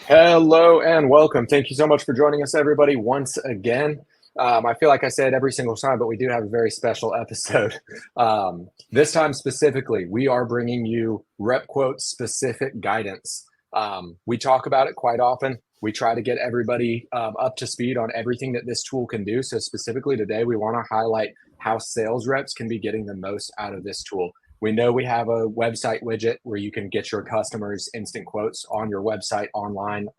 Hello and welcome. Thank you so much for joining us, everybody, once again. I feel like I say it every single time, but we do have a very special episode. This time specifically, we are bringing you RepQuote specific guidance. We talk about it quite often. We try to get everybody up to speed on everything that this tool can do. So specifically today, we want to highlight how sales reps can be getting the most out of this tool. We know we have a website widget where you can get your customers instant quotes on your website online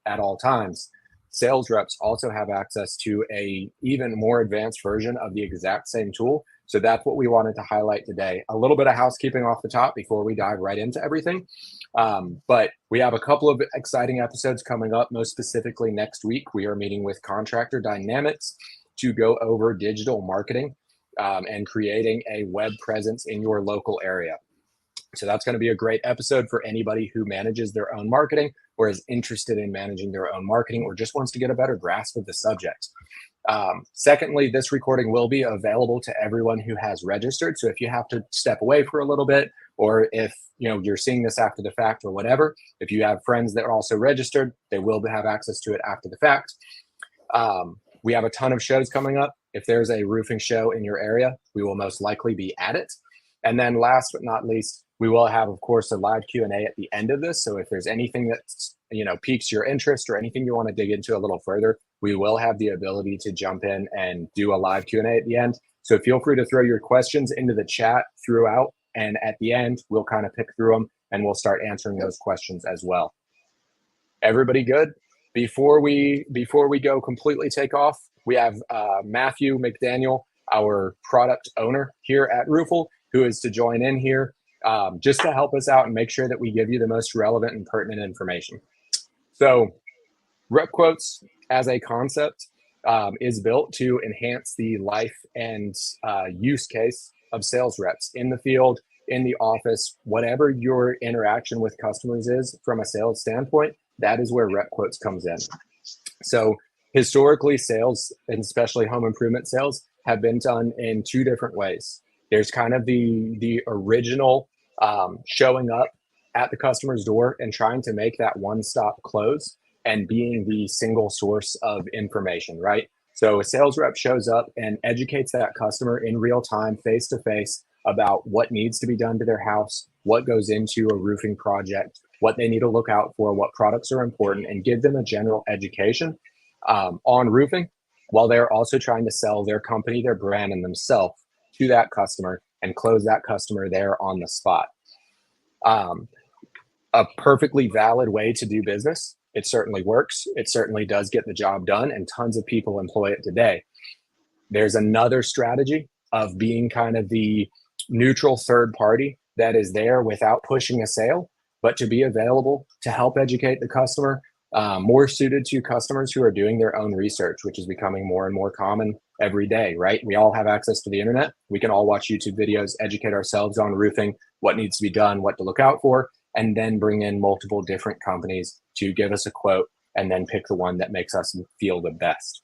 at all times. Sales reps also have access to a even more advanced version of the exact same tool. So that's what we wanted to highlight today. A little bit of housekeeping off the top before we dive right into everything. But we have a couple of exciting episodes coming up. Most specifically next week, we are meeting with Contractor Dynamics to go over digital marketing and creating a web presence in your local area. So that's going to be a great episode for anybody who manages their own marketing or is interested in managing their own marketing or just wants to get a better grasp of the subject. Secondly, this recording will be available to everyone who has registered. So if you have to step away for a little bit, or if you're seeing this after the fact or whatever, if you have friends that are also registered, they will have access to it after the fact. We have a ton of shows coming up. If there's a roofing show in your area, we will most likely be at it. And then last but not least, we will have, of course, a live Q&A at the end of this. So if there's anything that piques your interest or anything you want to dig into a little further, we will have the ability to jump in and do a live Q&A at the end. So feel free to throw your questions into the chat throughout. And at the end, we'll kind of pick through them and we'll start answering those questions as well. Everybody good? Before we go completely take off, we have Matthew McDaniel, our product owner here at ROOFLE, who is to join in here just to help us out and make sure that we give you the most relevant and pertinent information. So RepQuotes as a concept is built to enhance the life and use case of sales reps in the field, in the office, whatever your interaction with customers is from a sales standpoint. That is where RepQuotes comes in. So historically, sales, and especially home improvement sales, have been done in two different ways. There's kind of the original showing up at the customer's door and trying to make that one-stop close and being the single source of information, right? So a sales rep shows up and educates that customer in real time, face-to-face, about what needs to be done to their house, what goes into a roofing project, what they need to look out for, what products are important, and give them a general education on roofing, while they're also trying to sell their company, their brand, and themselves to that customer and close that customer there on the spot. A perfectly valid way to do business. It certainly works. It certainly does get the job done, and tons of people employ it today. There's another strategy of being kind of the neutral third party that is there without pushing a sale, but to be available to help educate the customer, more suited to customers who are doing their own research, which is becoming more and more common every day, right? We all have access to the internet. We can all watch YouTube videos, educate ourselves on roofing, what needs to be done, what to look out for, and then bring in multiple different companies to give us a quote and then pick the one that makes us feel the best.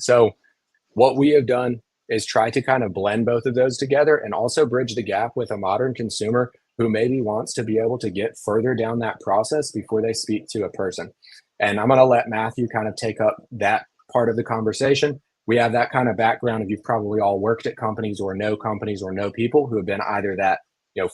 So what we have done is try to kind of blend both of those together and also bridge the gap with a modern consumer who maybe wants to be able to get further down that process before they speak to a person. And I'm going to let Matthew kind of take up that part of the conversation. We have that kind of background of you've probably all worked at companies or know people who have been either that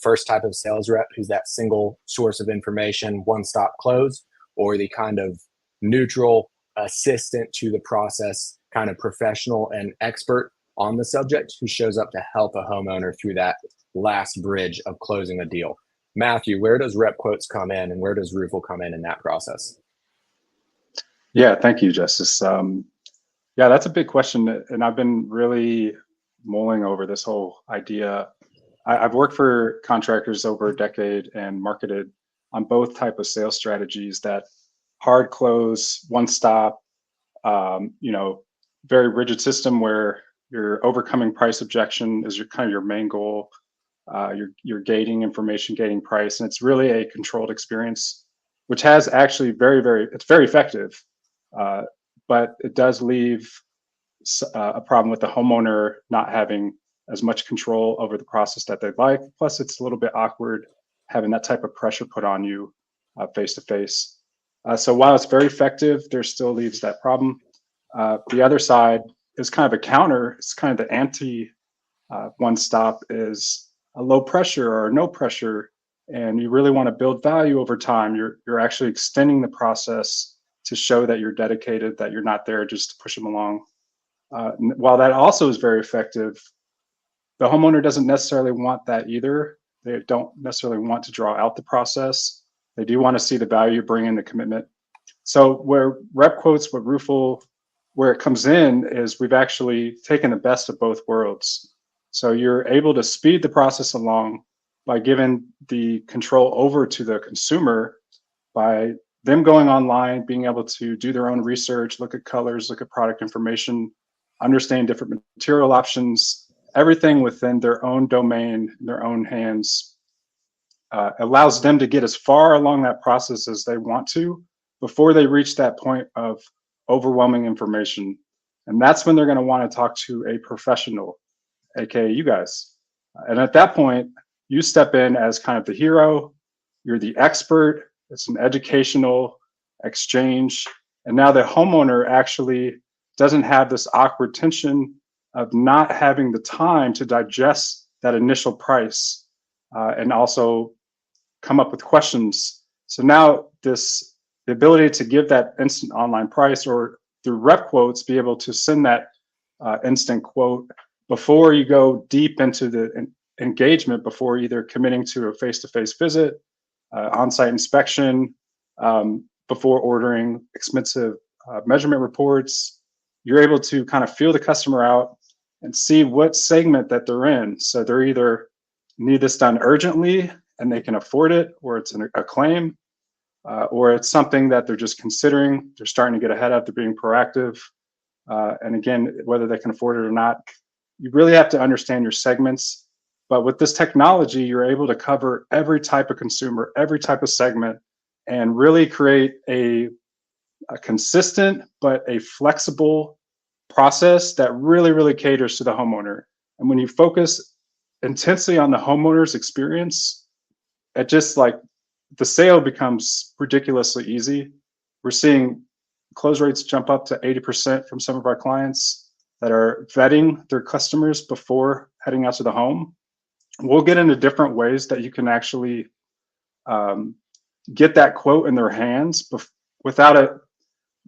first type of sales rep who's that single source of information, one-stop close, or the kind of neutral assistant to the process, kind of professional and expert on the subject who shows up to help a homeowner through that last bridge of closing a deal. Matthew, where does RepQuotes come in and where does ROOFLE come in that process? Yeah, thank you, Justice. Yeah, that's a big question. And I've been really mulling over this whole idea. I've worked for contractors over a decade and marketed on both type of sales strategies, that hard close, one stop, very rigid system where you're overcoming price objection is your main goal. You're gating information, gating price, and it's really a controlled experience, which has actually it's very effective, but it does leave a problem with the homeowner not having as much control over the process that they'd like. Plus, it's a little bit awkward having that type of pressure put on you face to face. So while it's very effective, there still leaves that problem. The other side is kind of a counter. It's kind of the anti one stop is a low pressure or no pressure, and you really want to build value over time. You're actually extending the process to show that you're dedicated, that you're not there just to push them along. While that also is very effective, the homeowner doesn't necessarily want that either. They don't necessarily want to draw out the process. They do want to see the value you bring in, the commitment. So where RepQuotes with ROOFLE, where it comes in is we've actually taken the best of both worlds. So you're able to speed the process along by giving the control over to the consumer by them going online, being able to do their own research, look at colors, look at product information, understand different material options, everything within their own domain, their own hands, allows them to get as far along that process as they want to before they reach that point of overwhelming information. And that's when they're going to want to talk to a professional, aka you guys. And at that point, you step in as kind of the hero, you're the expert, it's an educational exchange. And now the homeowner actually doesn't have this awkward tension of not having the time to digest that initial price and also come up with questions. So now the ability to give that instant online price or through RepQuotes, be able to send that instant quote before you go deep into the engagement, before either committing to a face-to-face visit, on-site inspection, before ordering expensive measurement reports. You're able to kind of feel the customer out and see what segment that they're in. So they're either need this done urgently and they can afford it, or it's a claim, or it's something that they're just considering, they're starting to get ahead of, they're being proactive. And again, whether they can afford it or not, you really have to understand your segments. But with this technology, you're able to cover every type of consumer, every type of segment, and really create a consistent but a flexible process that really caters to the homeowner. And when you focus intensely on the homeowner's experience, it just like the sale becomes ridiculously easy. We're seeing close rates jump up to 80% from some of our clients that are vetting their customers before heading out to the home. We'll get into different ways that you can actually get that quote in their hands without it,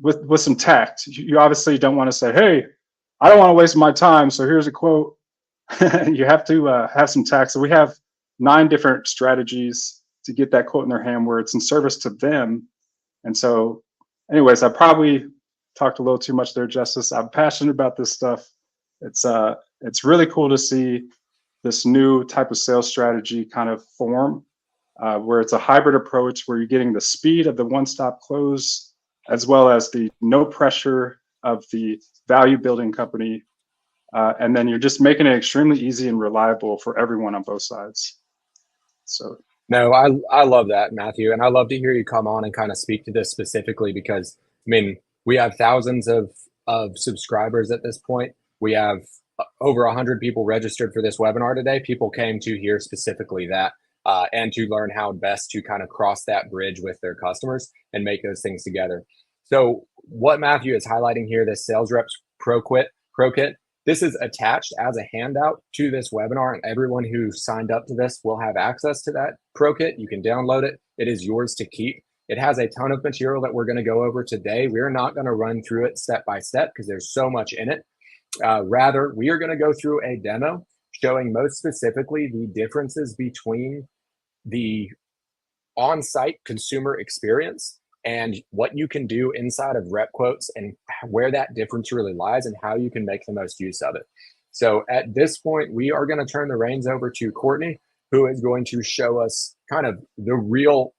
with some tact. You obviously don't want to say, "Hey, I don't want to waste my time, so here's a quote." You have to have some tact. So we have 9 different strategies to get that quote in their hand where it's in service to them. And so, anyways, I probably talked a little too much there, Justice. I'm passionate about this stuff. It's really cool to see this new type of sales strategy kind of form, where it's a hybrid approach where you're getting the speed of the one-stop close as well as the no pressure of the value building company. And then you're just making it extremely easy and reliable for everyone on both sides. So No, I love that, Matthew, and I love to hear you come on and kind of speak to this specifically because I mean we have thousands of subscribers at this point. We have over 100 people registered for this webinar today. People came to hear specifically that and to learn how best to kind of cross that bridge with their customers and make those things together. So what Matthew is highlighting here, this Sales Reps Pro Kit, this is attached as a handout to this webinar, and everyone who signed up to this will have access to that Pro Kit. You can download it. It is yours to keep. It has a ton of material that we're going to go over today. We're not going to run through it step by step because there's so much in it. Rather, we are going to go through a demo showing most specifically the differences between the on-site consumer experience and what you can do inside of RepQuotes and where that difference really lies and how you can make the most use of it. So at this point, we are going to turn the reins over to Courtney, who is going to show us kind of the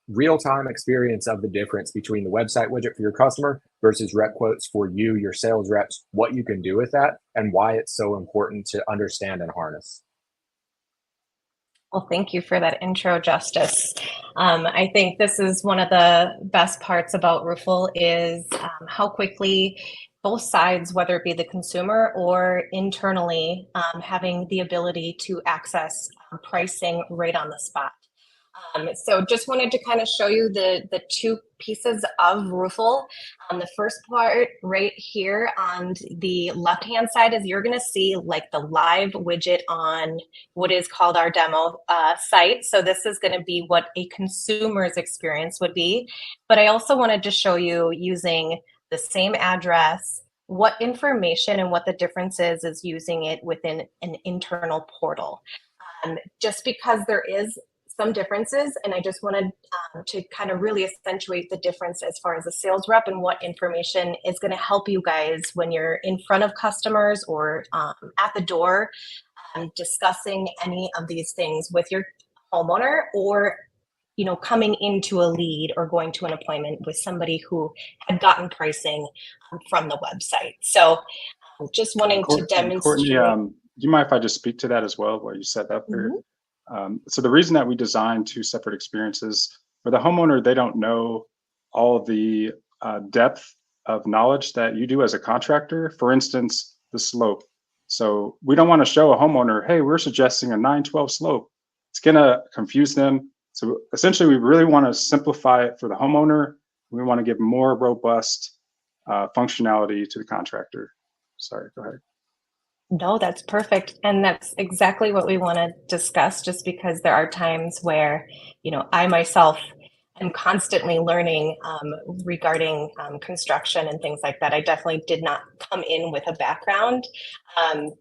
real-time experience of the difference between the website widget for your customer versus RepQuotes for you, your sales reps, what you can do with that, and why it's so important to understand and harness. Well, thank you for that intro, Justice. I think this is one of the best parts about ROOFLE is how quickly both sides, whether it be the consumer or internally, having the ability to access pricing right on the spot. So just wanted to kind of show you the two pieces of ROOFLE. The first part right here on the left-hand side is you're going to see like the live widget on what is called our demo site. So this is going to be what a consumer's experience would be. But I also wanted to show you using the same address, what information and what the difference is using it within an internal portal. Just because there is some differences, and I just wanted to kind of really accentuate the difference as far as a sales rep and what information is going to help you guys when you're in front of customers or at the door discussing any of these things with your homeowner, or coming into a lead or going to an appointment with somebody who had gotten pricing from the website. So just wanting to demonstrate. Courtney, do you mind if I just speak to that as well, what you said up there? So the reason that we designed two separate experiences, for the homeowner, they don't know all the depth of knowledge that you do as a contractor. For instance, the slope. So we don't want to show a homeowner, hey, we're suggesting a 912 slope. It's going to confuse them. So essentially, we really want to simplify it for the homeowner. We want to give more robust functionality to the contractor. Sorry, go ahead. No, that's perfect. And that's exactly what we want to discuss, just because there are times where, I myself am constantly learning regarding construction and things like that. I definitely did not come in with a background.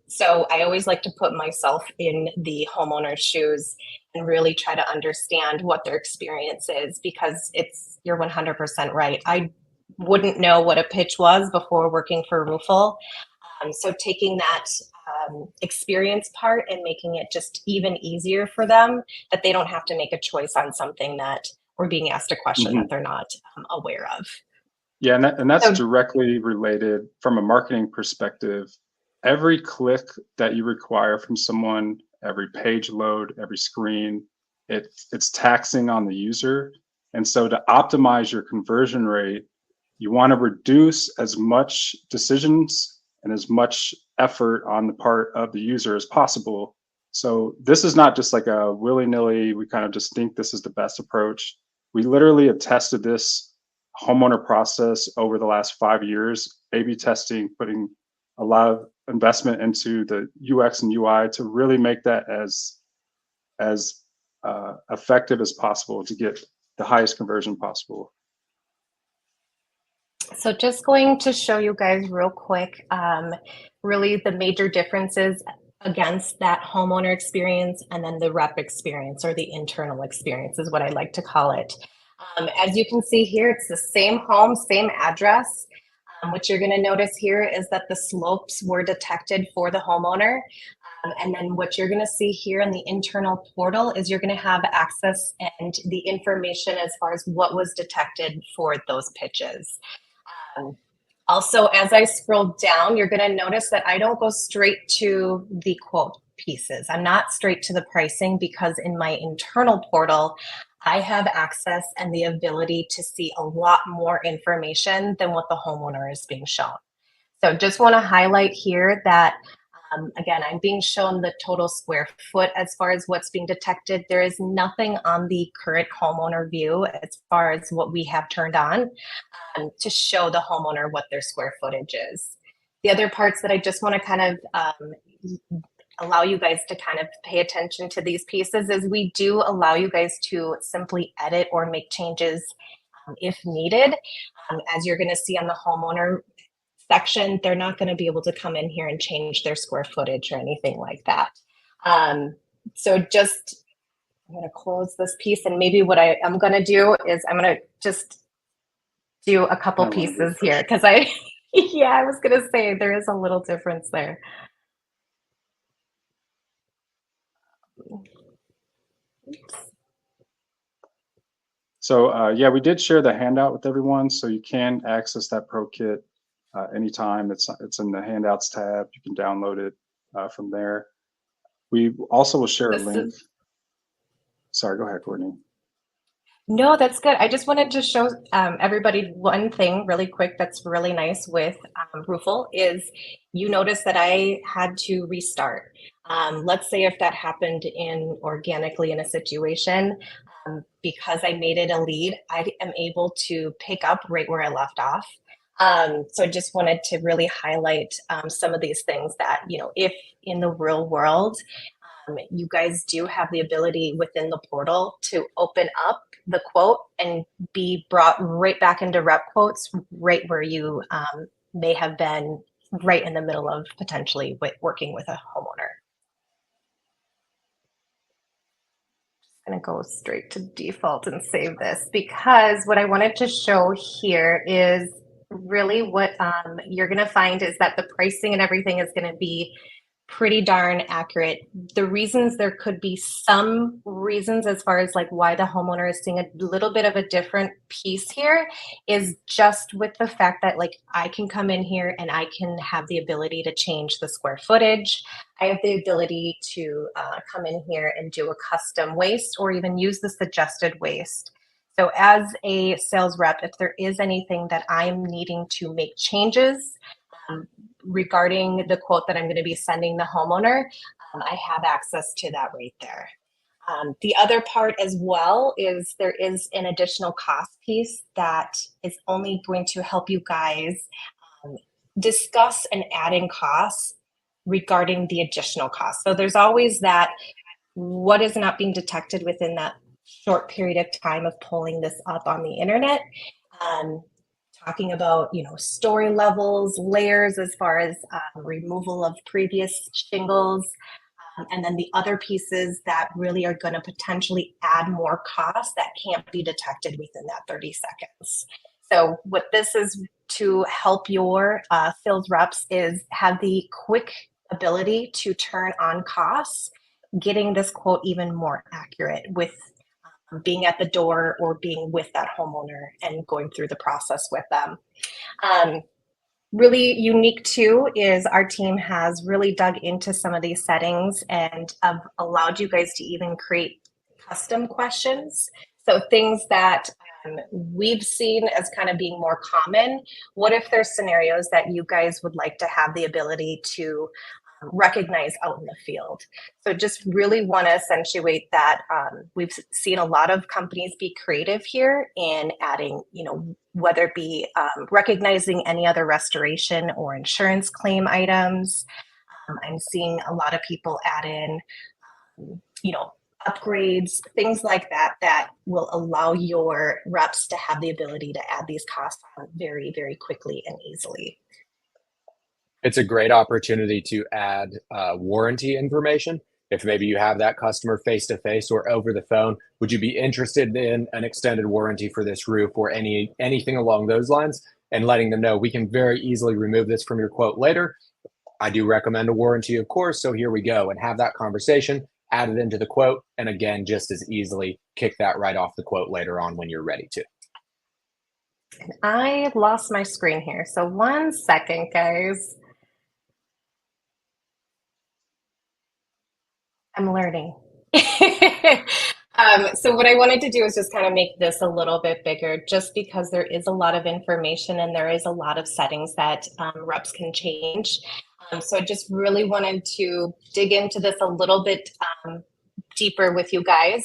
So I always like to put myself in the homeowner's shoes and really try to understand what their experience is, because you're 100% right. I wouldn't know what a pitch was before working for ROOFLE. So taking that experience part and making it just even easier for them, that they don't have to make a choice on something that we're being asked a question that they're not aware of. Yeah, and that's directly related from a marketing perspective. Every click that you require from someone, every page load, every screen, it's taxing on the user. And so to optimize your conversion rate, you want to reduce as much decisions and as much effort on the part of the user as possible. So this is not just like a willy-nilly, we kind of just think this is the best approach. We literally have tested this homeowner process over the last 5 years, A/B testing, putting a lot of investment into the UX and UI to really make that as effective as possible to get the highest conversion possible. So just going to show you guys real quick, really the major differences against that homeowner experience and then the rep experience, or the internal experience is what I like to call it. As you can see here, it's the same home, same address. What you're going to notice here is that the slopes were detected for the homeowner. And then what you're going to see here in the internal portal is you're going to have access and the information as far as what was detected for those pitches. Also, as I scroll down, you're going to notice that I don't go straight to the quote pieces. I'm not straight to the pricing, because in my internal portal, I have access and the ability to see a lot more information than what the homeowner is being shown. So just want to highlight here that again, I'm being shown the total square foot as far as what's being detected. There is nothing on the current homeowner view as far as what we have turned on to show the homeowner what their square footage is. The other parts that I just want to kind of allow you guys to kind of pay attention to these pieces is we do allow you guys to simply edit or make changes if needed. As you're going to see on the homeowner section, they're not going to be able to come in here and change their square footage or anything like that. So just, I'm going to close this piece, and maybe what I'm going to do is I'm going to just do a couple pieces here, because yeah, I was going to say there is a little difference there. Oops. So yeah, we did share the handout with everyone, so you can access that Pro Kit anytime. It's in the handouts tab. You can download it from there. We also will share a link. Sorry, go ahead, Courtney. No, that's good. I just wanted to show everybody one thing really quick that's really nice with ROOFLE is you notice that I had to restart. Let's say if that happened organically in a situation, Because I made it a lead, I am able to pick up right where I left off. So I just wanted to really highlight some of these things that, you know, if in the real world, you guys do have the ability within the portal to open up the quote and be brought right back into rep quotes right where you may have been right in the middle of potentially working with a homeowner. I'm going to go straight to default and save this, because what I wanted to show here is really what you're going to find is that the pricing and everything is going to be pretty darn accurate. The reasons, there could be some reasons as far as like why the homeowner is seeing a little bit of a different piece here is just with the fact that like I can come in here and I can have the ability to change the square footage. I have the ability to come in here and do a custom waste or even use the suggested waste. So as a sales rep, if there is anything that I'm needing to make changes, regarding the quote that I'm going to be sending the homeowner, I have access to that right there. The other part as well is there is an additional cost piece that is only going to help you guys discuss and add in costs regarding the additional costs. So there's always that, what is not being detected within that short period of time of pulling this up on the internet. Talking about, you know, story levels, layers as far as removal of previous shingles, and then the other pieces that really are going to potentially add more cost that can't be detected within that 30 seconds. So what this is to help your sales reps is have the quick ability to turn on costs, getting this quote even more accurate with being at the door or being with that homeowner and going through the process with them. Really unique too is our team has really dug into some of these settings and allowed you guys to even create custom questions. So things that we've seen as kind of being more common. What if there's scenarios that you guys would like to have the ability to recognize out in the field? So just really want to accentuate that we've seen a lot of companies be creative here in adding, you know, whether it be recognizing any other restoration or insurance claim items. I'm seeing a lot of people add in, you know, upgrades, things like that, that will allow your reps to have the ability to add these costs on very, very quickly and easily. It's a great opportunity to add warranty information. If maybe you have that customer face-to-face or over the phone, would you be interested in an extended warranty for this roof or anything along those lines? And letting them know we can very easily remove this from your quote later. I do recommend a warranty, of course, so here we go, and have that conversation, add it into the quote, and again, just as easily kick that right off the quote later on when you're ready to. And I lost my screen here, so 1 second, guys. I'm learning. So what I wanted to do is just kind of make this a little bit bigger, just because there is a lot of information and there is a lot of settings that reps can change. So I just really wanted to dig into this a little bit deeper with you guys.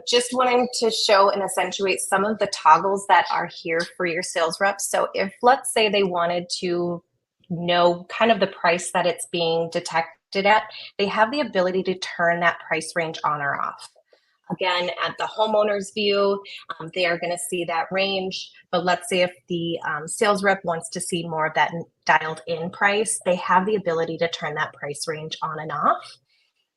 Just wanting to show and accentuate some of the toggles that are here for your sales reps. So if, let's say, they wanted to know kind of the price that it's being detected at, they have the ability to turn that price range on or off. Again, at the homeowner's view, they are going to see that range. But let's say if the sales rep wants to see more of that dialed in price, they have the ability to turn that price range on and off.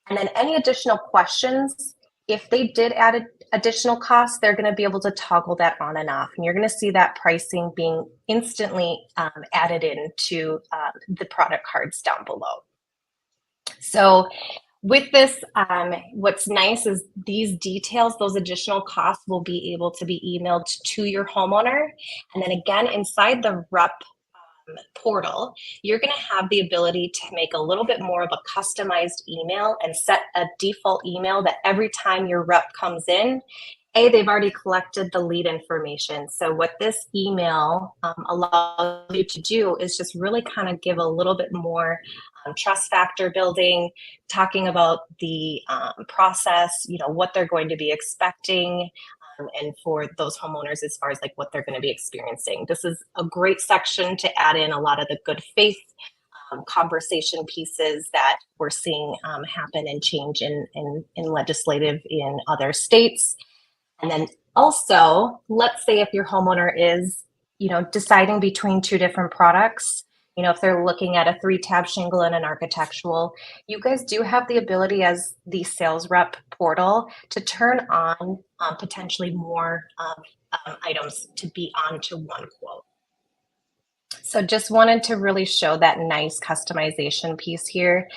And then any additional questions, if they did add additional costs, they're going to be able to toggle that on and off. And you're going to see that pricing being instantly added into the product cards down below. So with this, what's nice is these details, those additional costs will be able to be emailed to your homeowner. And then again, inside the rep portal, you're going to have the ability to make a little bit more of a customized email and set a default email that every time your rep comes in, they've already collected the lead information. So what this email allows you to do is just really kind of give a little bit more trust factor building, talking about the process, what they're going to be expecting, and for those homeowners as far as like what they're going to be experiencing. This is a great section to add in a lot of the good faith conversation pieces that we're seeing happen and change in legislative in other states. And then also, let's say if your homeowner is, deciding between two different products, if they're looking at a 3-tab shingle and an architectural, you guys do have the ability as the sales rep portal to turn on potentially more items to be onto one quote. So just wanted to really show that nice customization piece here.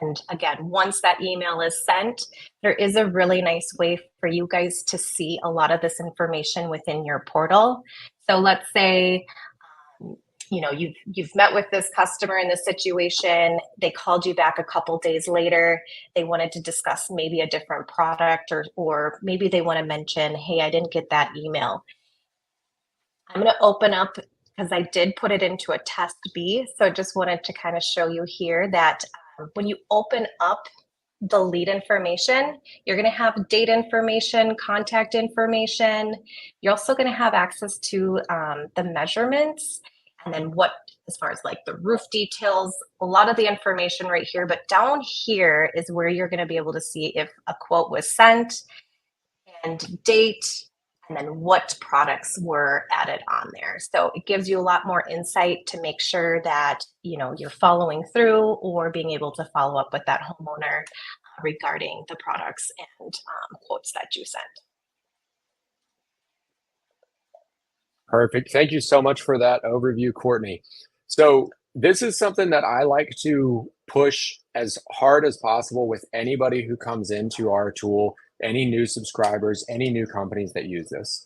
And again, once that email is sent, there is a really nice way for you guys to see a lot of this information within your portal. So let's say, you've met with this customer in this situation. They called you back a couple days later. They wanted to discuss maybe a different product, or maybe they want to mention, hey, I didn't get that email. I'm going to open up, because I did put it into a test B. So I just wanted to kind of show you here that when you open up the lead information, you're going to have date information, contact information. You're also going to have access to the measurements, and then as far as like the roof details, a lot of the information right here. But down here is where you're going to be able to see if a quote was sent and date, and then what products were added on there. So it gives you a lot more insight to make sure that, you're following through or being able to follow up with that homeowner regarding the products and quotes that you sent. Perfect. Thank you so much for that overview, Courtney. So this is something that I like to push as hard as possible with anybody who comes into our tool, any new subscribers, any new companies that use this.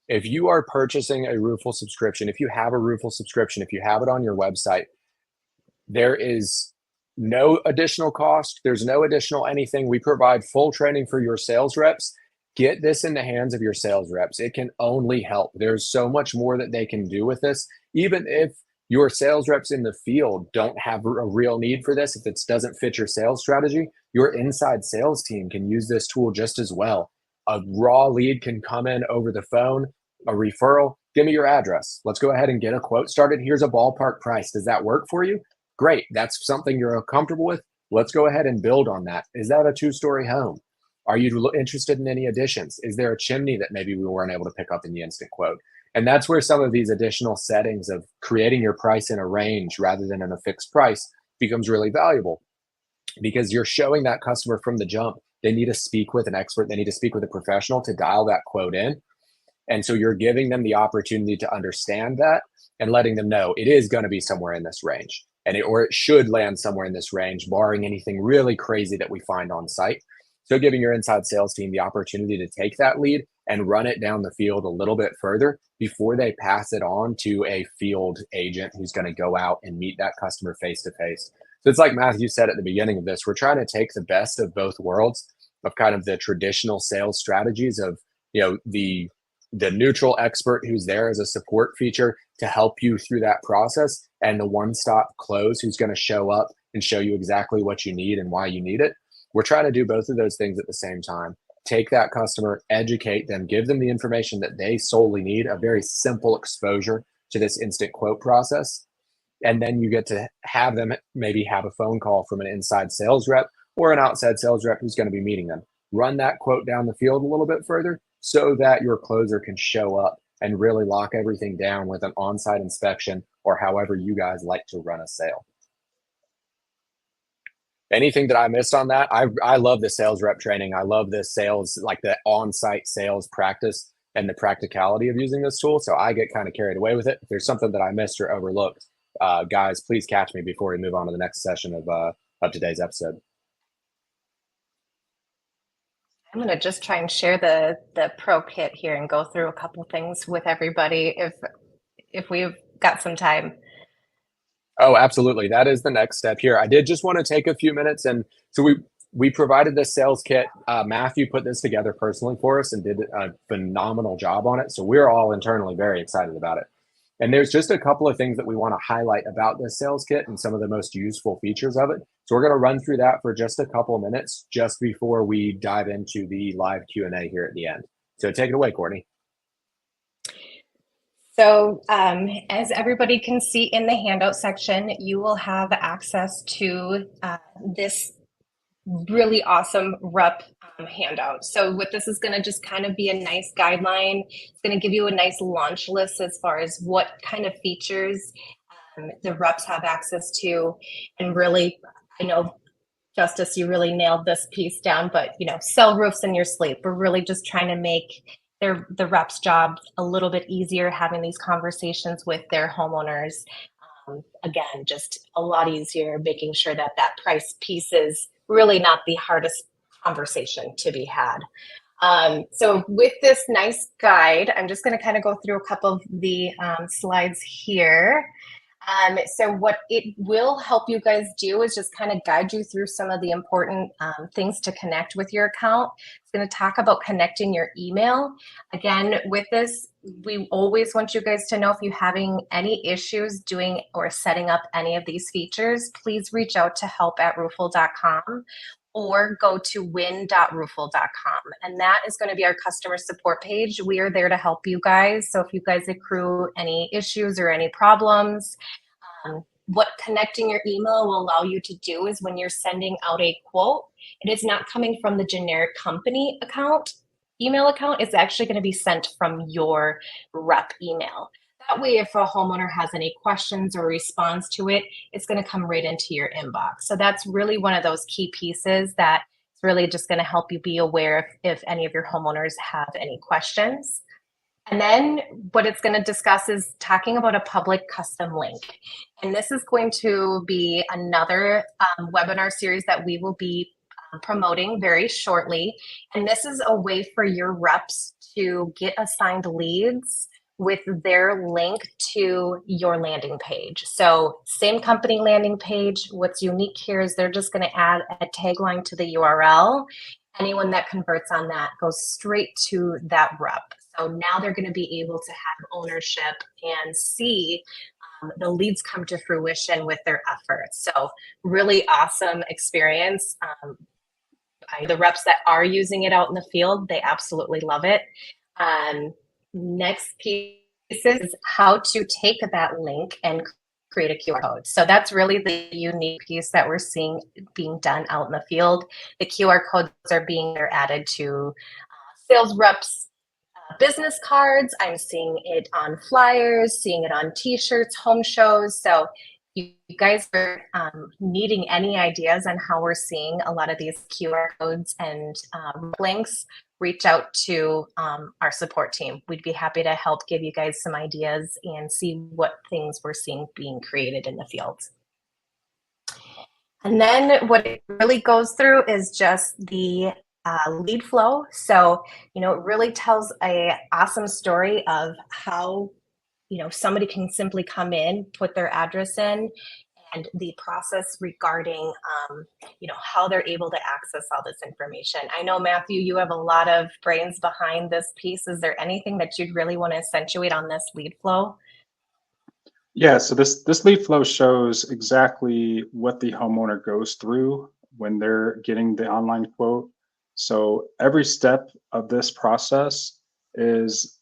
If you are purchasing a ROOFLE subscription, if you have a ROOFLE subscription, if you have it on your website, there is no additional cost. There's no additional anything. We provide full training for your sales reps. Get this in the hands of your sales reps. It can only help. There's so much more that they can do with this. Even if your sales reps in the field don't have a real need for this, if it doesn't fit your sales strategy, your inside sales team can use this tool just as well. A raw lead can come in over the phone, a referral. Give me your address. Let's go ahead and get a quote started. Here's a ballpark price. Does that work for you? Great. That's something you're comfortable with. Let's go ahead and build on that. Is that a 2-story home? Are you interested in any additions? Is there a chimney that maybe we weren't able to pick up in the instant quote? And that's where some of these additional settings of creating your price in a range rather than in a fixed price becomes really valuable, because you're showing that customer from the jump, they need to speak with an expert. They need to speak with a professional to dial that quote in. And so you're giving them the opportunity to understand that and letting them know it is going to be somewhere in this range, or it should land somewhere in this range, barring anything really crazy that we find on site. So giving your inside sales team the opportunity to take that lead and run it down the field a little bit further before they pass it on to a field agent who's going to go out and meet that customer face to face. So it's like Matthew said at the beginning of this, we're trying to take the best of both worlds of kind of the traditional sales strategies of, the neutral expert who's there as a support feature to help you through that process, and the one-stop close who's going to show up and show you exactly what you need and why you need it. We're trying to do both of those things at the same time. Take that customer, educate them, give them the information that they solely need, a very simple exposure to this instant quote process. And then you get to have them maybe have a phone call from an inside sales rep or an outside sales rep who's going to be meeting them. Run that quote down the field a little bit further so that your closer can show up and really lock everything down with an on-site inspection, or however you guys like to run a sale. Anything that I missed on that? I love the sales rep training. I love the sales, like the on-site sales practice and the practicality of using this tool. So I get kind of carried away with it. If there's something that I missed or overlooked, guys, please catch me before we move on to the next session of today's episode. I'm going to just try and share the pro kit here and go through a couple things with everybody if we've got some time. Oh, absolutely. That is the next step here. I did just want to take a few minutes. And so we provided this sales kit. Matthew put this together personally for us and did a phenomenal job on it. So we're all internally very excited about it. And there's just a couple of things that we want to highlight about this sales kit and some of the most useful features of it. So we're going to run through that for just a couple of minutes just before we dive into the live Q&A here at the end. So take it away, Courtney. So as everybody can see in the handout section, you will have access to this really awesome rep handout. So what this is going to just kind of be a nice guideline. It's going to give you a nice launch list as far as what kind of features the reps have access to. And really, I know, Justice, you really nailed this piece down, but sell roofs in your sleep. We're really just trying to make the reps' job a little bit easier, having these conversations with their homeowners. Again, just a lot easier, making sure that price piece is really not the hardest conversation to be had. So with this nice guide, I'm just going to kind of go through a couple of the slides here. So what it will help you guys do is just kind of guide you through some of the important things to connect with your account. It's going to talk about connecting your email. Again, with this, we always want you guys to know if you're having any issues doing or setting up any of these features, please reach out to help@roofle.com or go to win.roofle.com. And that is going to be our customer support page. We are there to help you guys. So if you guys accrue any issues or any problems, what connecting your email will allow you to do is when you're sending out a quote, it is not coming from the generic company email account. It's actually going to be sent from your rep email. That way, if a homeowner has any questions or responds to it, it's going to come right into your inbox. So that's really one of those key pieces that is really just going to help you be aware if any of your homeowners have any questions. And then what it's going to discuss is talking about a public custom link. And this is going to be another webinar series that we will be promoting very shortly. And this is a way for your reps to get assigned leads with their link to your landing page. So same company landing page. What's unique here is they're just going to add a tagline to the URL. Anyone that converts on that goes straight to that rep. So now they're going to be able to have ownership and see the leads come to fruition with their efforts. So really awesome experience. The reps that are using it out in the field, they absolutely love it. Next piece is how to take that link and create a QR code. So that's really the unique piece that we're seeing being done out in the field. The QR codes are being added to sales reps' business cards. I'm seeing it on flyers, seeing it on t-shirts, home shows. So you guys are needing any ideas on how we're seeing a lot of these QR codes and links, reach out to our support team. We'd be happy to help give you guys some ideas and see what things we're seeing being created in the field. And then what it really goes through is just the lead flow. So, it really tells a awesome story of how, somebody can simply come in, put their address in, and the process regarding, how they're able to access all this information. I know, Matthew, you have a lot of brains behind this piece. Is there anything that you'd really want to accentuate on this lead flow? Yeah, so this lead flow shows exactly what the homeowner goes through when they're getting the online quote. So every step of this process is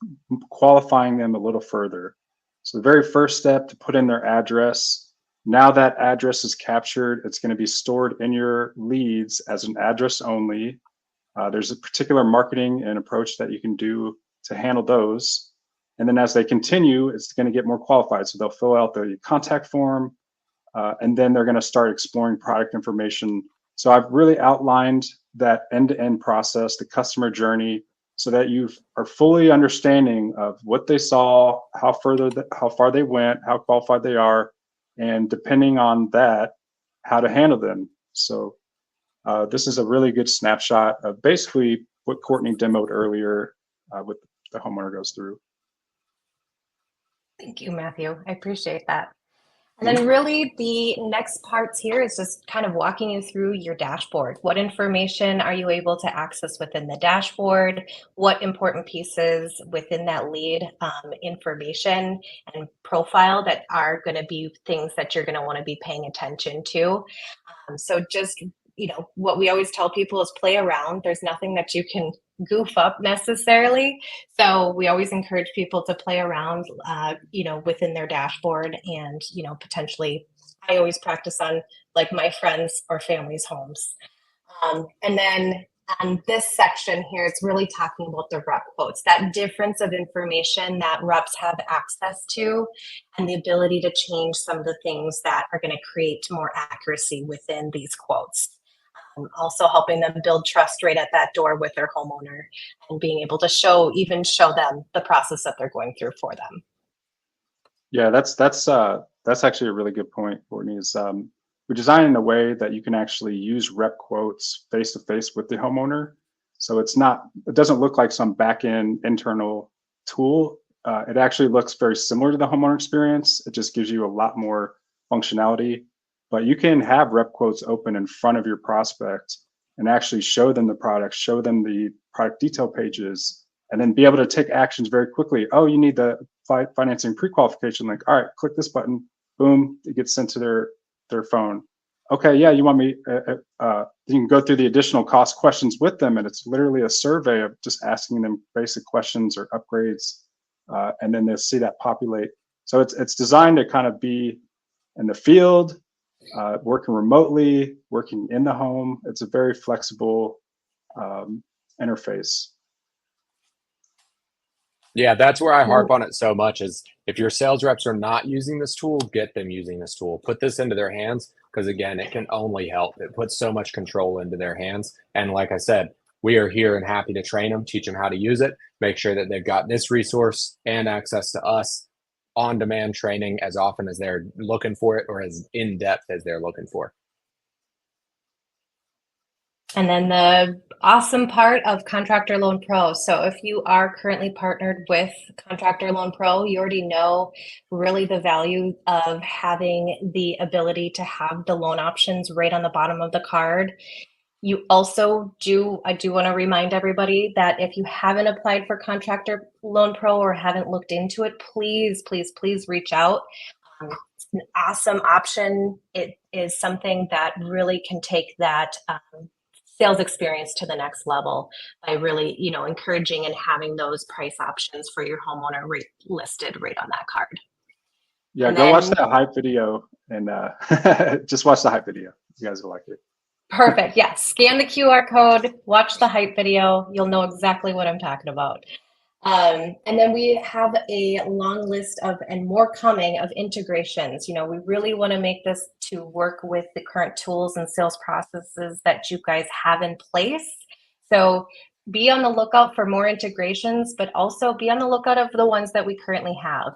qualifying them a little further. So the very first step, to put in their address. Now that address is captured, it's going to be stored in your leads as an address only. There's a particular marketing and approach that you can do to handle those. And then as they continue, it's going to get more qualified. So they'll fill out the contact form, and then they're going to start exploring product information. So I've really outlined that end-to-end process, the customer journey, so that you are fully understanding of what they saw, how far they went, how qualified they are, and depending on that, how to handle them. So this is a really good snapshot of basically what Courtney demoed earlier, what the homeowner goes through. Thank you, Matthew. I appreciate that. And then really the next parts here is just kind of walking you through your dashboard. What information are you able to access within the dashboard? What important pieces within that lead information and profile that are going to be things that you're going to want to be paying attention to? So just, what we always tell people is play around. There's nothing that you can goof up necessarily. So we always encourage people to play around, within their dashboard and, potentially I always practice on like my friends or family's homes. And then on this section here, it's really talking about the rep quotes, that difference of information that reps have access to and the ability to change some of the things that are going to create more accuracy within these quotes. Also helping them build trust right at that door with their homeowner and being able to show them the process that they're going through for them. Yeah, that's actually a really good point, Courtney. Is we design in a way that you can actually use rep quotes face to face with the homeowner. So it doesn't look like some back end internal tool. It actually looks very similar to the homeowner experience. It just gives you a lot more functionality. But you can have rep quotes open in front of your prospect and actually show them the product, show them the product detail pages, and then be able to take actions very quickly. Oh, you need the financing pre-qualification link. All right, click this button. Boom, it gets sent to their phone. Okay, yeah, you want me? You can go through the additional cost questions with them, and it's literally a survey of just asking them basic questions or upgrades, and then they'll see that populate. So it's designed to kind of be in the field, working remotely, working in the home. It's a very flexible interface. Yeah, that's where I harp on it so much is if your sales reps are not using this tool, get them using this tool. Put this into their hands because, again, it can only help. It puts so much control into their hands. And like I said, we are here and happy to train them, teach them how to use it, make sure that they've got this resource and access to us on-demand training as often as they're looking for it or as in-depth as they're looking for. And then the awesome part of Contractor Loan Pro. So if you are currently partnered with Contractor Loan Pro, you already know really the value of having the ability to have the loan options right on the bottom of the card. You also I do want to remind everybody that if you haven't applied for Contractor Loan Pro or haven't looked into it, please, please, please reach out. It's an awesome option. It is something that really can take that sales experience to the next level by really, encouraging and having those price options for your homeowner listed right on that card. Yeah, go watch that hype video and just watch the hype video. You guys will like it. Perfect. Yeah. Scan the QR code, watch the hype video. You'll know exactly what I'm talking about. And then we have a long list and more coming of integrations. We really want to make this to work with the current tools and sales processes that you guys have in place. So be on the lookout for more integrations, but also be on the lookout of the ones that we currently have.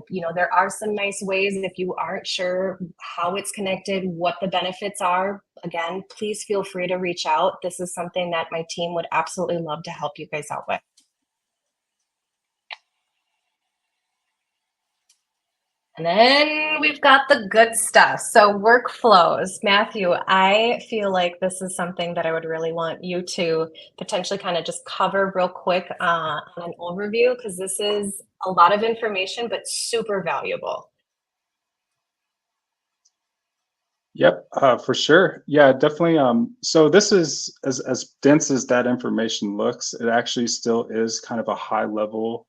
There are some nice ways if you aren't sure how it's connected, what the benefits are. Again, please feel free to reach out. This is something that my team would absolutely love to help you guys out with. And then we've got the good stuff. So workflows. Matthew, I feel like this is something that I would really want you to potentially kind of just cover real quick on an overview, because this is a lot of information, but super valuable. Yep, for sure. Yeah, definitely. So this is as dense as that information looks. It actually still is kind of a high level.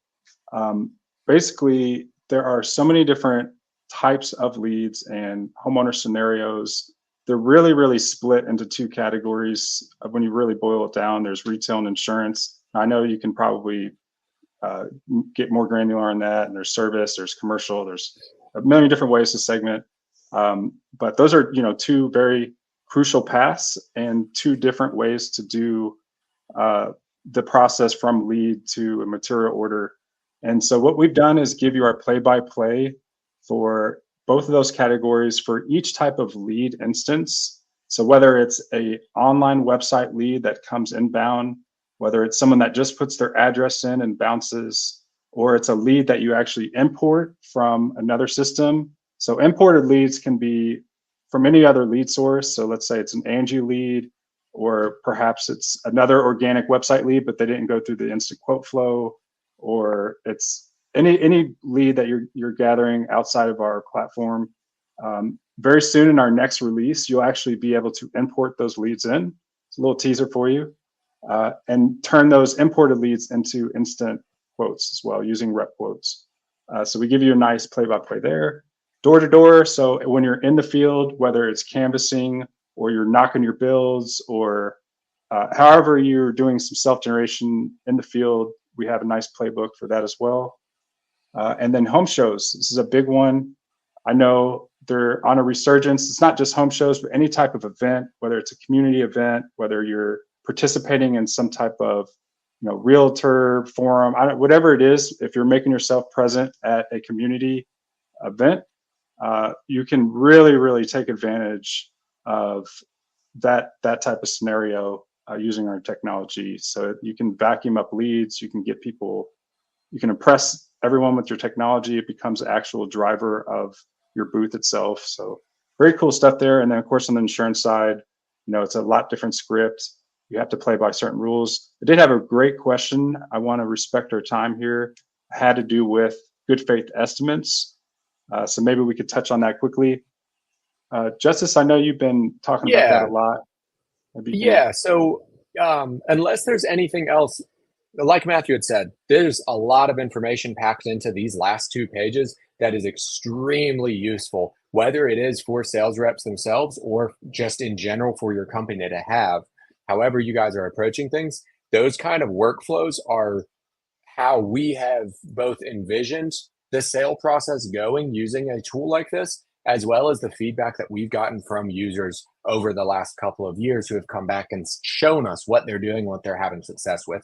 Basically, there are so many different types of leads and homeowner scenarios. They're really, really split into two categories. When you really boil it down, there's retail and insurance. I know you can probably get more granular on that. And there's service, there's commercial, there's a million different ways to segment. But those are, two very crucial paths and two different ways to do the process from lead to a material order. And so what we've done is give you our play-by-play for both of those categories for each type of lead instance. So whether it's a online website lead that comes inbound, whether it's someone that just puts their address in and bounces, or it's a lead that you actually import from another system So imported leads can be from any other lead source. So let's say it's an Angie lead, or perhaps it's another organic website lead, but they didn't go through the instant quote flow, or it's any lead that you're gathering outside of our platform. Very soon in our next release, you'll actually be able to import those leads in. It's a little teaser for you, and turn those imported leads into instant quotes as well using rep quotes. So we give you a nice play-by-play there. Door to door. So when you're in the field, whether it's canvassing or you're knocking your bills, or however you're doing some self-generation in the field, we have a nice playbook for that as well. And then home shows. This is a big one. I know they're on a resurgence. It's not just home shows, but any type of event, whether it's a community event, whether you're participating in some type of realtor forum, whatever it is. If you're making yourself present at a community event, you can really take advantage of that type of scenario using our technology. So you can vacuum up leads, you can get people, you can impress everyone with your technology. It becomes the actual driver of your booth itself. So very cool stuff there. And then of course on the insurance side, it's a lot different script. You have to play by certain rules. I did have a great question. I want to respect our time here. It had to do with good faith estimates. So maybe we could touch on that quickly. Justice, I know you've been talking about that a lot. Yeah. So unless there's anything else, like Matthew had said, there's a lot of information packed into these last 2 pages that is extremely useful, whether it is for sales reps themselves or just in general for your company to have. However you guys are approaching things, those kind of workflows are how we have both envisioned the sale process going using a tool like this, as well as the feedback that we've gotten from users over the last couple of years who have come back and shown us what they're doing, what they're having success with.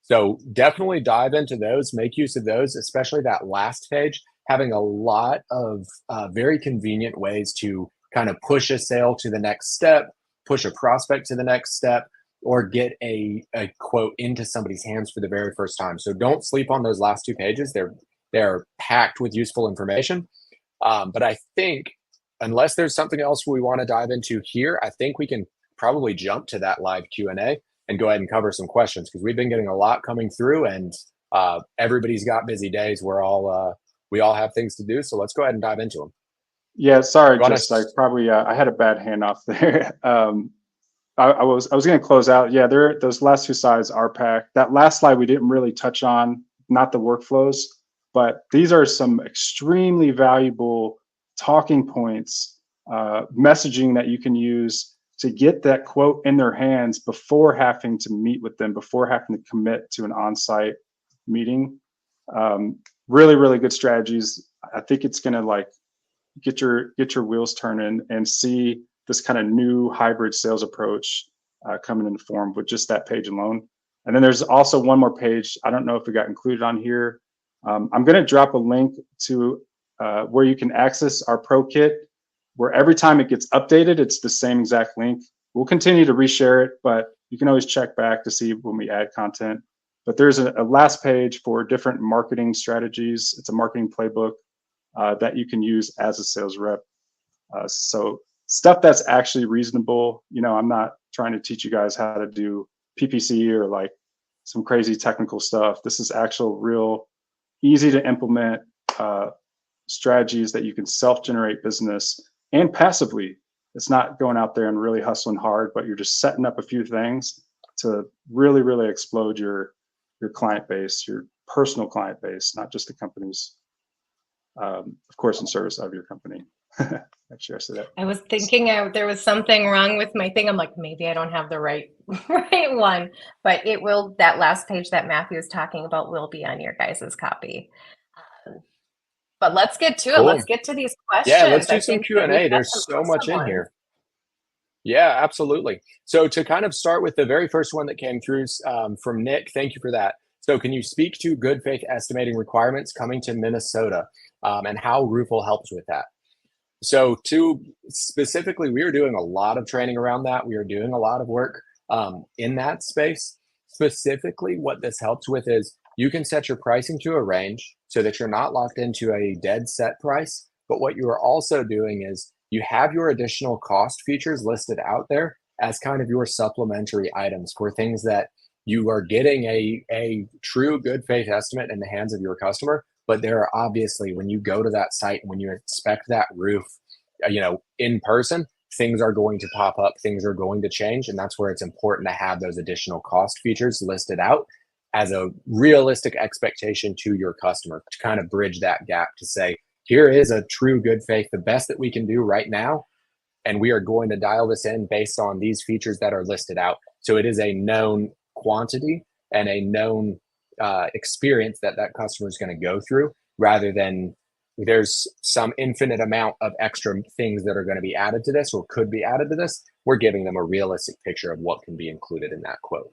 So definitely dive into those, make use of those, especially that last page, having a lot of very convenient ways to kind of push a sale to the next step, push a prospect to the next step, or get a quote into somebody's hands for the very first time. So don't sleep on those last 2 pages. They're packed with useful information. But I think unless there's something else we want to dive into here, I think we can probably jump to that live Q&A and go ahead and cover some questions, because we've been getting a lot coming through, and everybody's got busy days. We all have things to do. So let's go ahead and dive into them. Yeah, sorry, I had a bad handoff there. I was going to close out. Yeah, those last 2 slides are packed. That last slide we didn't really touch on, not the workflows, but these are some extremely valuable talking points, messaging that you can use to get that quote in their hands before having to meet with them, before having to commit to an on-site meeting. Really good strategies. I think it's going to get your wheels turning and see this kind of new hybrid sales approach coming into form with just that page alone. And then there's also one more page. I don't know if it got included on here. I'm going to drop a link to where you can access our Pro Kit, where every time it gets updated, it's the same exact link. We'll continue to reshare it, but you can always check back to see when we add content. But there's a last page for different marketing strategies. It's a marketing playbook that you can use as a sales rep. So stuff that's actually reasonable. I'm not trying to teach you guys how to do PPC or some crazy technical stuff. This is actual real easy to implement strategies that you can self-generate business and passively. It's not going out there and really hustling hard, but you're just setting up a few things to really explode your client base, your personal client base, not just the company's, of course, in service of your company. Actually, I said that. I was thinking there was something wrong with my thing. I'm like, maybe I don't have the right one, but it will. That last page that Matthew is talking about will be on your guys' copy. But let's get to it. Cool. Let's get to these questions. Yeah, let's do some Q&A. There's so much in here. Yeah, absolutely. So to kind of start with the very first one that came through from Nick, thank you for that. So can you speak to good faith estimating requirements coming to Minnesota and how ROOFLE helps with that? So specifically, we are doing a lot of training around that. We are doing a lot of work in that space. Specifically, what this helps with is you can set your pricing to a range so that you're not locked into a dead set price, But what you are also doing is you have your additional cost features listed out there as kind of your supplementary items for things that you are getting a true good faith estimate in the hands of your customer. But there are obviously, when you go to that site and when you inspect that roof, in person, things are going to pop up, things are going to change. And that's where it's important to have those additional cost features listed out as a realistic expectation to your customer to kind of bridge that gap to say, here is a true good faith, the best that we can do right now. And we are going to dial this in based on these features that are listed out. So it is a known quantity and a known experience that that customer is going to go through, rather than there's some infinite amount of extra things that are going to be added to this or could be added to this. We're giving them a realistic picture of what can be included in that quote.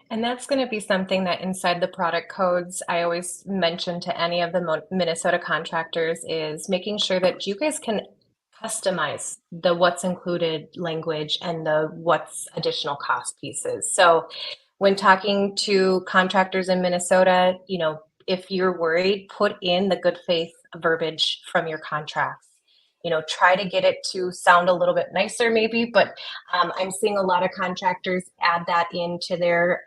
And that's going to be something that inside the product codes, I always mention to any of the Minnesota contractors, is making sure that you guys can customize the what's included language and the what's additional cost pieces. So when talking to contractors in Minnesota, if you're worried, put in the good faith verbiage from your contracts. Try to get it to sound a little bit nicer maybe, but I'm seeing a lot of contractors add that into their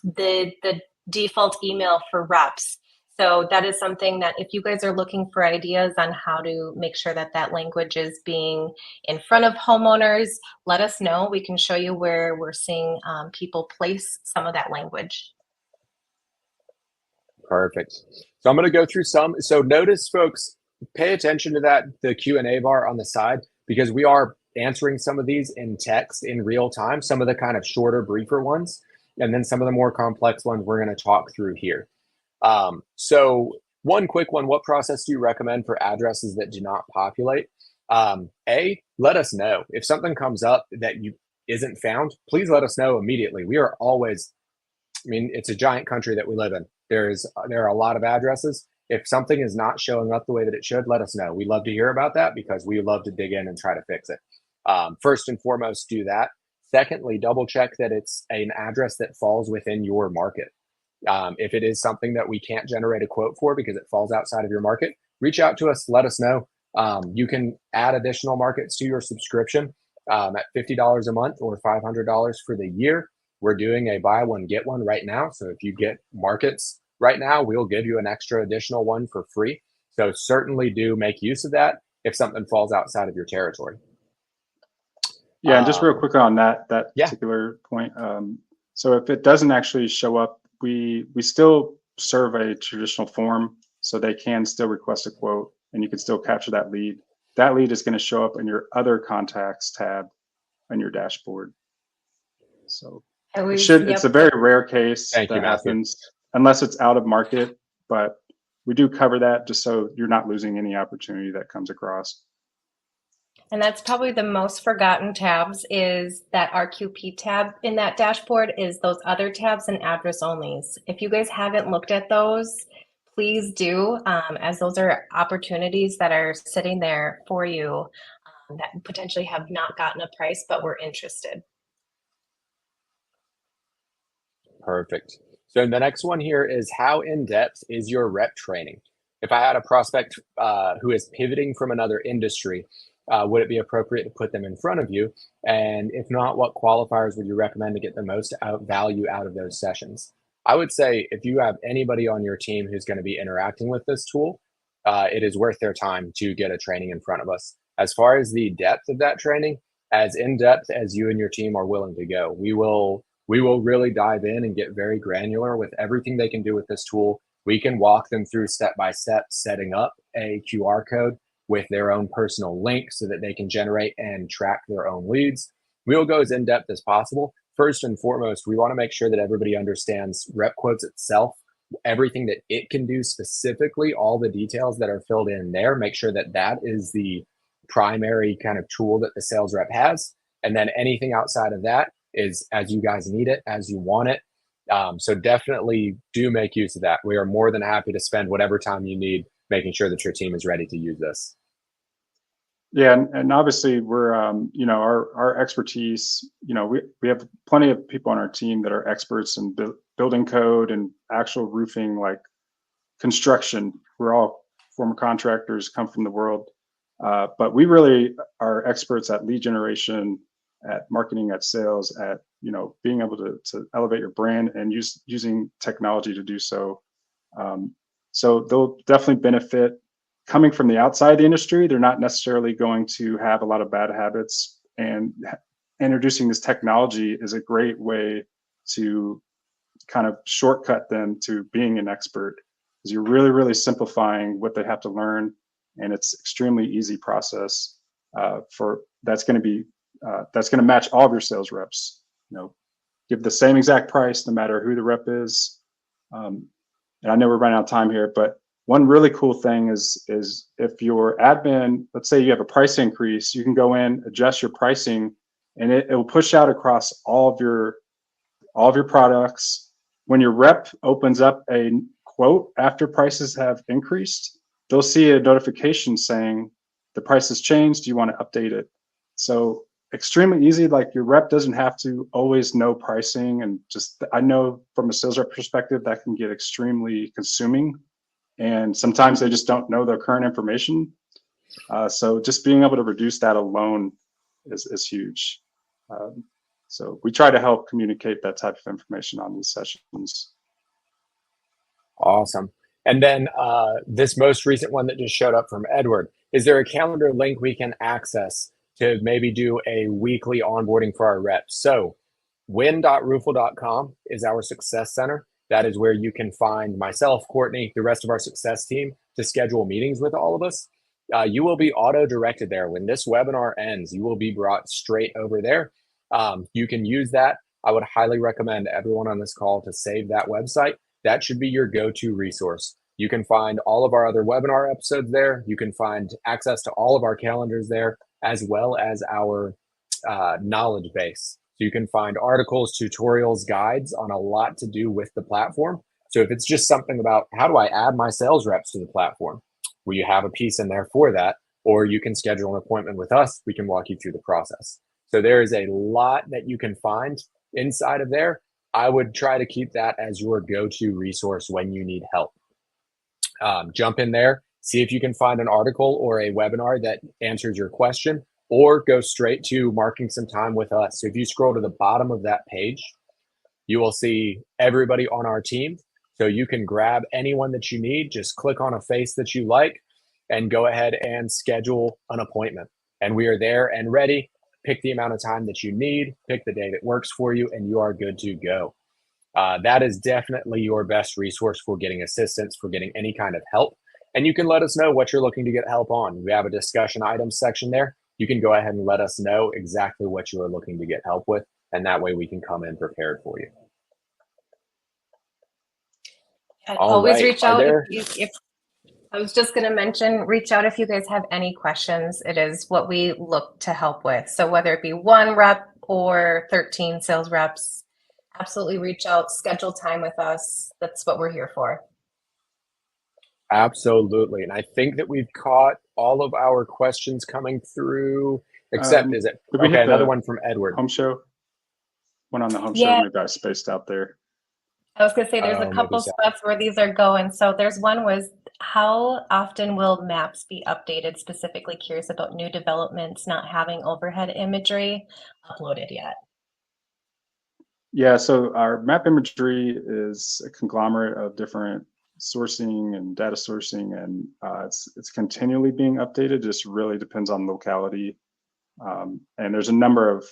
the default email for reps. So that is something that if you guys are looking for ideas on how to make sure that that language is being in front of homeowners, let us know. We can show you where we're seeing people place some of that language. Perfect. So I'm going to go through some. So notice, folks, pay attention to the Q&A bar on the side, because we are answering some of these in text in real time, some of the kind of shorter, briefer ones, and then some of the more complex ones we're going to talk through here. So one quick one, what process do you recommend for addresses that do not populate? Let us know. If something comes up that isn't found, please let us know immediately. We are always, it's a giant country that we live in. There are a lot of addresses. If something is not showing up the way that it should, let us know. We love to hear about that because we love to dig in and try to fix it. First and foremost, do that. Secondly, double check that it's an address that falls within your market. If it is something that we can't generate a quote for because it falls outside of your market, reach out to us, let us know. You can add additional markets to your subscription at $50 a month or $500 for the year. We're doing a buy one, get one right now. So if you get markets right now, we'll give you an extra additional one for free. So certainly do make use of that if something falls outside of your territory. Yeah, and just real quick on that particular point. So if it doesn't actually show up, we still serve a traditional form, so they can still request a quote and you can still capture that lead. That lead is going to show up in your other contacts tab on your dashboard. So it's a very rare case that happens unless it's out of market, but we do cover that just so you're not losing any opportunity that comes across. And that's probably the most forgotten tabs, is that RQP tab in that dashboard is those other tabs and address onlys. If you guys haven't looked at those, please do, as those are opportunities that are sitting there for you that potentially have not gotten a price, but we're interested. Perfect. So the next one here is, how in-depth is your rep training? If I had a prospect who is pivoting from another industry, would it be appropriate to put them in front of you? And if not, what qualifiers would you recommend to get the most value out of those sessions? I would say if you have anybody on your team who's going to be interacting with this tool, it is worth their time to get a training in front of us. As far as the depth of that training, as in-depth as you and your team are willing to go, we will really dive in and get very granular with everything they can do with this tool. We can walk them through step-by-step setting up a QR code with their own personal link so that they can generate and track their own leads. We'll go as in-depth as possible. First and foremost, we want to make sure that everybody understands RepQuotes itself, everything that it can do specifically, all the details that are filled in there. Make sure that that is the primary kind of tool that the sales rep has. And then anything outside of that is as you guys need it, as you want it. So definitely do make use of that. We are more than happy to spend whatever time you need making sure that your team is ready to use this. Yeah, and obviously we're, our expertise, we have plenty of people on our team that are experts in building code and actual roofing, like construction. We're all former contractors come from the world. But we really are experts at lead generation, at marketing, at sales, at being able to elevate your brand and using technology to do so. So they'll definitely benefit. Coming from the outside of the industry, they're not necessarily going to have a lot of bad habits, and introducing this technology is a great way to kind of shortcut them to being an expert, because you're really simplifying what they have to learn, and it's extremely easy process for that's going to match all of your sales reps. Give the same exact price no matter who the rep is. And I know we're running out of time here, but one really cool thing is if your admin, let's say you have a price increase, you can go in, adjust your pricing, and it will push out across all of your products. When your rep opens up a quote after prices have increased, they'll see a notification saying the price has changed. Do you want to update it? So extremely easy. Like, your rep doesn't have to always know pricing, and just, I know from a sales rep perspective that can get extremely consuming, and sometimes they just don't know their current information. So just being able to reduce that alone is huge. So we try to help communicate that type of information on these sessions. Awesome. And then this most recent one that just showed up from Edward, is there a calendar link we can access to maybe do a weekly onboarding for our reps? So win.roofle.com is our success center. That is where you can find myself, Courtney, the rest of our success team to schedule meetings with all of us. You will be auto-directed there. When this webinar ends, you will be brought straight over there. You can use that. I would highly recommend everyone on this call to save that website. That should be your go-to resource. You can find all of our other webinar episodes there. You can find access to all of our calendars there, as well as our knowledge base. So you can find articles, tutorials, guides on a lot to do with the platform. So if it's just something about how do I add my sales reps to the platform, well, you have a piece in there for that, or you can schedule an appointment with us. We can walk you through the process. So there is a lot that you can find inside of there. I would try to keep that as your go-to resource when you need help. Jump in there, see if you can find an article or a webinar that answers your question, or go straight to marking some time with us. So if you scroll to the bottom of that page, you will see everybody on our team. So you can grab anyone that you need, just click on a face that you like, and go ahead and schedule an appointment. And we are there and ready. Pick the amount of time that you need, pick the day that works for you, and you are good to go. That is definitely your best resource for getting assistance, for getting any kind of help. And you can let us know what you're looking to get help on. We have a discussion items section there. You can go ahead and let us know exactly what you are looking to get help with, and that way we can come in prepared for you. And always reach out. If I was just going to mention, reach out if you guys have any questions. It is what we look to help with. So whether it be one rep or 13 sales reps, absolutely reach out, schedule time with us. That's what we're here for. Absolutely. And I think that we've caught all of our questions coming through, except is it? Okay, another one from Edward. Home show? One on the home show, maybe I spaced out there. I was going to say there's a couple spots where these are going. So there's one was, how often will maps be updated? Specifically curious about new developments not having overhead imagery uploaded yet. Yeah, so our map imagery is a conglomerate of different sourcing and data sourcing, and it's continually being updated. Just really depends on locality, and there's a number of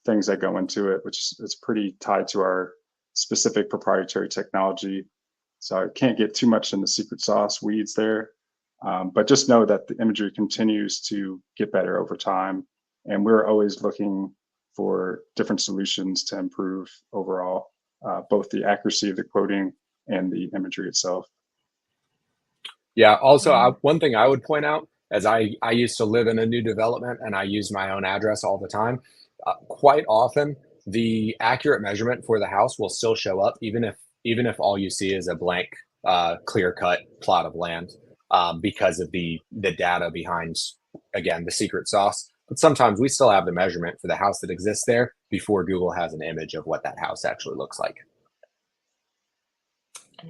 things that go into it, which is pretty tied to our specific proprietary technology. So I can't get too much in the secret sauce weeds there, but just know that the imagery continues to get better over time, and we're always looking for different solutions to improve overall, both the accuracy of the quoting and the imagery itself. Yeah, also one thing I would point out, as I used to live in a new development and I use my own address all the time, quite often the accurate measurement for the house will still show up even if all you see is a blank clear-cut plot of land, because of the data behind, again, the secret sauce. But sometimes we still have the measurement for the house that exists there before Google has an image of what that house actually looks like.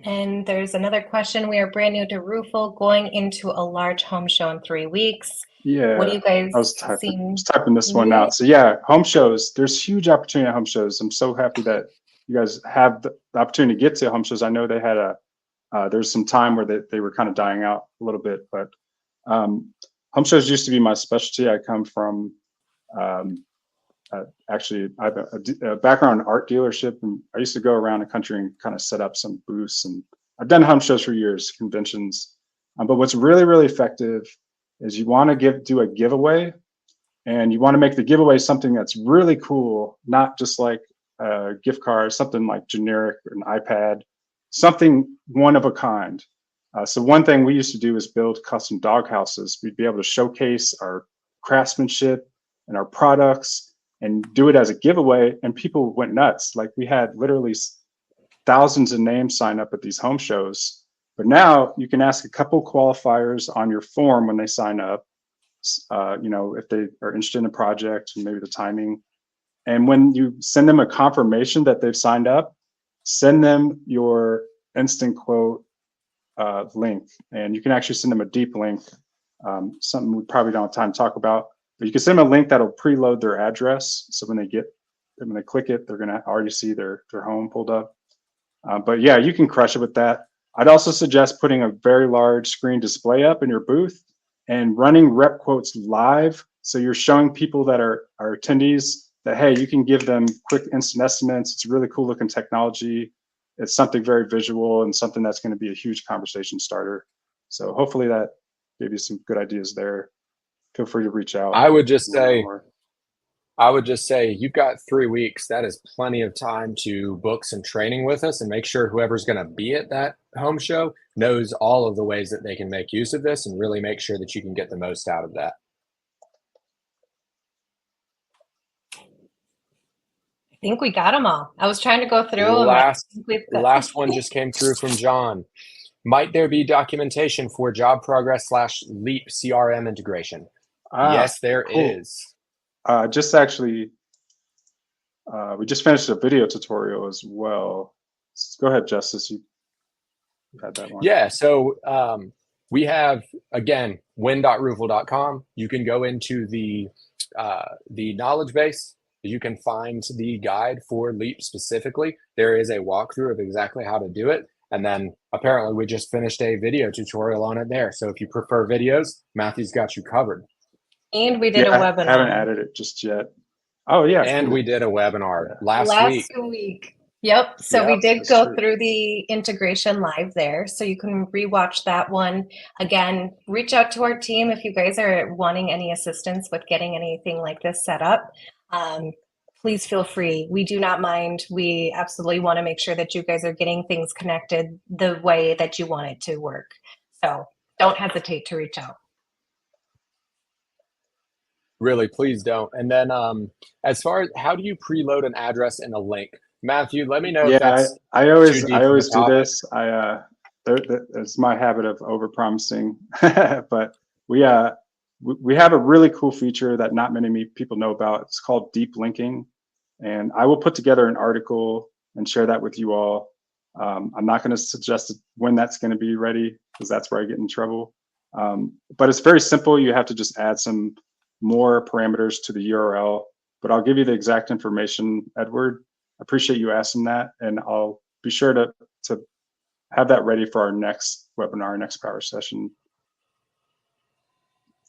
And there's another question. We are brand new to ROOFLE, going into a large home show in 3 weeks. Yeah, What do you guys I was seem? typing this one out. So yeah, home shows. There's huge opportunity at home shows. I'm so happy that you guys have the opportunity to get to home shows. I know they had there's some time where they were kind of dying out a little bit, but home shows used to be my specialty. I come from actually I have a background in art dealership, and I used to go around the country and kind of set up some booths. And I've done home shows for years, conventions. But what's really, really effective is you want to do a giveaway, and you want to make the giveaway something that's really cool, not just like a gift card, something like generic, an iPad, something one of a kind. So one thing we used to do is build custom dog houses. We'd be able to showcase our craftsmanship and our products and do it as a giveaway, and people went nuts. Like, we had literally thousands of names sign up at these home shows. But now you can ask a couple qualifiers on your form when they sign up, if they are interested in a project and maybe the timing. And when you send them a confirmation that they've signed up, send them your instant quote link. And you can actually send them a deep link, something we probably don't have time to talk about. But you can send them a link that'll preload their address. So when they click it, they're gonna already see their home pulled up. But yeah, you can crush it with that. I'd also suggest putting a very large screen display up in your booth and running rep quotes live. So you're showing people that are attendees that, hey, you can give them quick instant estimates. It's really cool looking technology. It's something very visual and something that's going to be a huge conversation starter. So hopefully that gave you some good ideas there. Feel free to reach out. I would just say you've got 3 weeks. That is plenty of time to book some training with us and make sure whoever's going to be at that home show knows all of the ways that they can make use of this, and really make sure that you can get the most out of that. I think we got them all. I was trying to go through The last one just came through from John. Might there be documentation for job progress / LEAP CRM integration? Yes, there is. Just actually, we just finished a video tutorial as well. Go ahead, Justice. You had that one. Yeah, so we have, again, win.roofle.com. You can go into the knowledge base. You can find the guide for LEAP specifically. There is a walkthrough of exactly how to do it. And then apparently we just finished a video tutorial on it there. So if you prefer videos, Matthew's got you covered. And we did a webinar. I haven't added it just yet. Oh yeah. And we did a webinar last week. Yep. So we did go through the integration live there. So you can rewatch that one. Again, reach out to our team if you guys are wanting any assistance with getting anything like this set up. Please feel free. We do not mind. We absolutely want to make sure that you guys are getting things connected the way that you want it to work. So don't hesitate to reach out. Really, please don't. And then as far as how do you preload an address and a link? Matthew, let me know. Yeah, I always do this. It's my habit of overpromising, but we have a really cool feature that not many people know about. It's called deep linking, and I will put together an article and share that with you all. I'm not going to suggest when that's going to be ready, because that's where I get in trouble. But it's very simple. You have to just add some more parameters to the URL, but I'll give you the exact information, Edward. I appreciate you asking that, and I'll be sure to have that ready for our next webinar, next power session.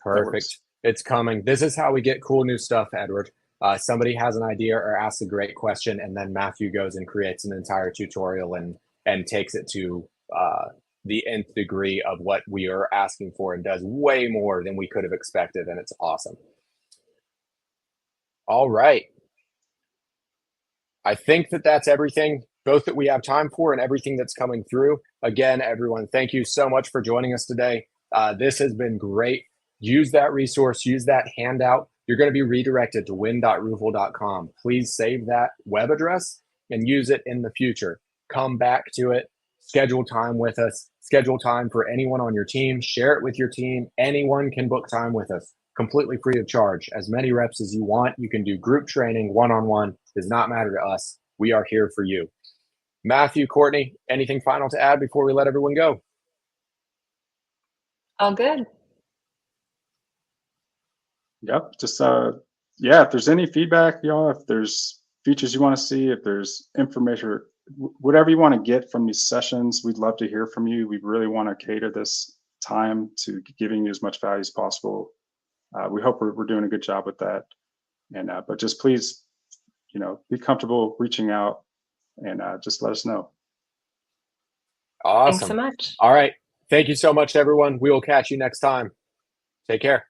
Perfect. It's coming. This is how we get cool new stuff, Edward. Somebody has an idea or asks a great question, and then Matthew goes and creates an entire tutorial and takes it to the nth degree of what we are asking for, and does way more than we could have expected, and it's awesome. All right. I think that's everything, both that we have time for and everything that's coming through. Again, everyone, thank you so much for joining us today. This has been great. Use that resource, use that handout. You're going to be redirected to win.roofle.com. Please save that web address and use it in the future. Come back to it, schedule time with us, schedule time for anyone on your team, share it with your team. Anyone can book time with us, completely free of charge. As many reps as you want. You can do group training, one-on-one, does not matter to us. We are here for you. Matthew, Courtney, anything final to add before we let everyone go? All good. Yep. Just yeah, if there's any feedback, y'all, if there's features you want to see, if there's information, or whatever you want to get from these sessions, we'd love to hear from you. We really want to cater this time to giving you as much value as possible. We hope we're doing a good job with that. And but just please, be comfortable reaching out and just let us know. Awesome. Thanks so much. All right. Thank you so much, everyone. We will catch you next time. Take care.